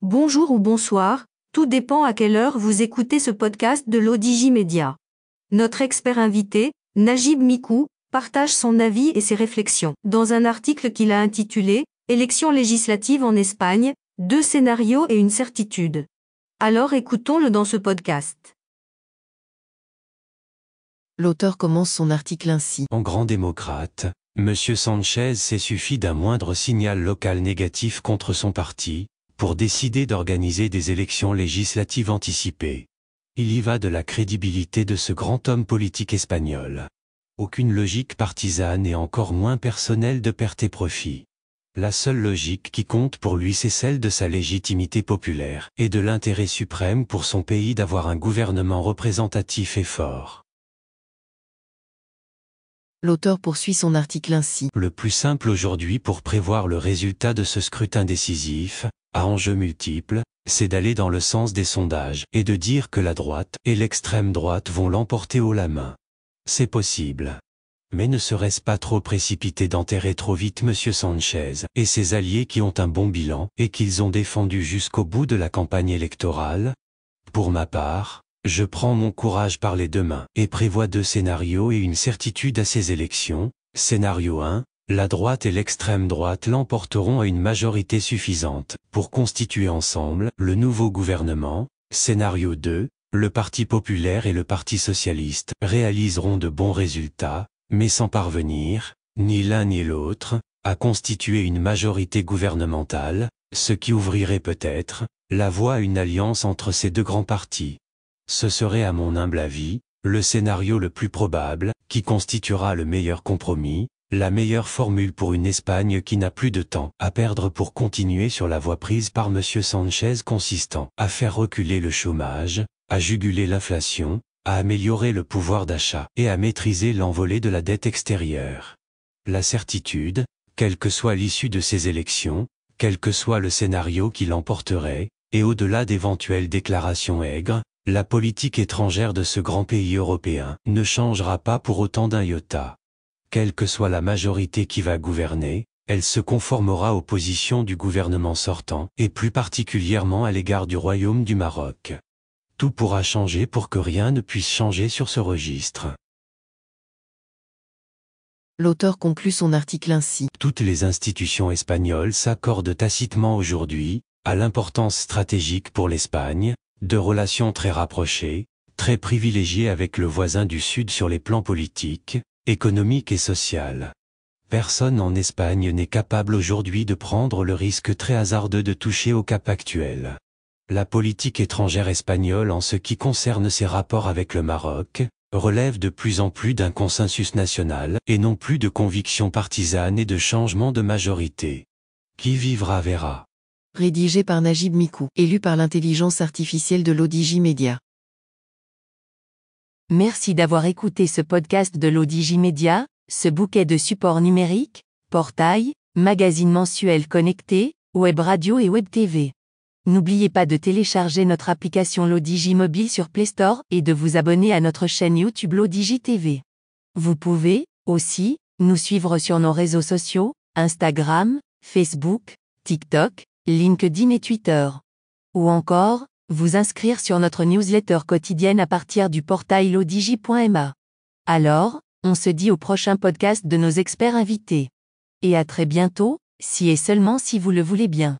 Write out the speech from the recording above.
Bonjour ou bonsoir, tout dépend à quelle heure vous écoutez ce podcast de l'ODJ Média. Notre expert invité, Najib Mikou, partage son avis et ses réflexions dans un article qu'il a intitulé « Élections législatives en Espagne, 2 scénarios et une certitude ». Alors écoutons-le dans ce podcast. L'auteur commence son article ainsi. En grand démocrate, M. Sanchez s'est suffi d'un moindre signal local négatif contre son parti, pour décider d'organiser des élections législatives anticipées. Il y va de la crédibilité de ce grand homme politique espagnol. Aucune logique partisane et encore moins personnelle de perte et profit. La seule logique qui compte pour lui, c'est celle de sa légitimité populaire et de l'intérêt suprême pour son pays d'avoir un gouvernement représentatif et fort. L'auteur poursuit son article ainsi. Le plus simple aujourd'hui pour prévoir le résultat de ce scrutin décisif, à enjeux multiples, c'est d'aller dans le sens des sondages et de dire que la droite et l'extrême droite vont l'emporter haut la main. C'est possible. Mais ne serait-ce pas trop précipité d'enterrer trop vite M. Sanchez et ses alliés qui ont un bon bilan et qu'ils ont défendu jusqu'au bout de la campagne électorale? Pour ma part, je prends mon courage par les deux mains et prévois 2 scénarios et une certitude à ces élections. Scénario 1, la droite et l'extrême droite l'emporteront à une majorité suffisante pour constituer ensemble le nouveau gouvernement. Scénario 2, le Parti populaire et le Parti socialiste réaliseront de bons résultats, mais sans parvenir, ni l'un ni l'autre, à constituer une majorité gouvernementale, ce qui ouvrirait peut-être la voie à une alliance entre ces 2 grands partis. Ce serait à mon humble avis, le scénario le plus probable, qui constituera le meilleur compromis, la meilleure formule pour une Espagne qui n'a plus de temps à perdre pour continuer sur la voie prise par M. Sanchez consistant à faire reculer le chômage, à juguler l'inflation, à améliorer le pouvoir d'achat et à maîtriser l'envolée de la dette extérieure. La certitude, quelle que soit l'issue de ces élections, quel que soit le scénario qui l'emporterait, et au-delà d'éventuelles déclarations aigres, la politique étrangère de ce grand pays européen ne changera pas pour autant d'un iota. Quelle que soit la majorité qui va gouverner, elle se conformera aux positions du gouvernement sortant, et plus particulièrement à l'égard du Royaume du Maroc. Tout pourra changer pour que rien ne puisse changer sur ce registre. L'auteur conclut son article ainsi. Toutes les institutions espagnoles s'accordent tacitement aujourd'hui à l'importance stratégique pour l'Espagne, de relations très rapprochées, très privilégiées avec le voisin du Sud sur les plans politiques, économiques et social. Personne en Espagne n'est capable aujourd'hui de prendre le risque très hasardeux de toucher au cap actuel. La politique étrangère espagnole en ce qui concerne ses rapports avec le Maroc, relève de plus en plus d'un consensus national et non plus de convictions partisanes et de changements de majorité. Qui vivra verra. Rédigé par Najib Mikou, élu par l'intelligence artificielle de l'ODJ Média. Merci d'avoir écouté ce podcast de l'ODJ Média, ce bouquet de supports numériques, portail, magazine mensuel connecté, web radio et web TV. N'oubliez pas de télécharger notre application l'ODJ Mobile sur Play Store et de vous abonner à notre chaîne YouTube l'ODJ TV. Vous pouvez, aussi, nous suivre sur nos réseaux sociaux, Instagram, Facebook, TikTok, LinkedIn et Twitter. Ou encore, vous inscrire sur notre newsletter quotidienne à partir du portail l'odj.ma. Alors, on se dit au prochain podcast de nos experts invités. Et à très bientôt, si et seulement si vous le voulez bien.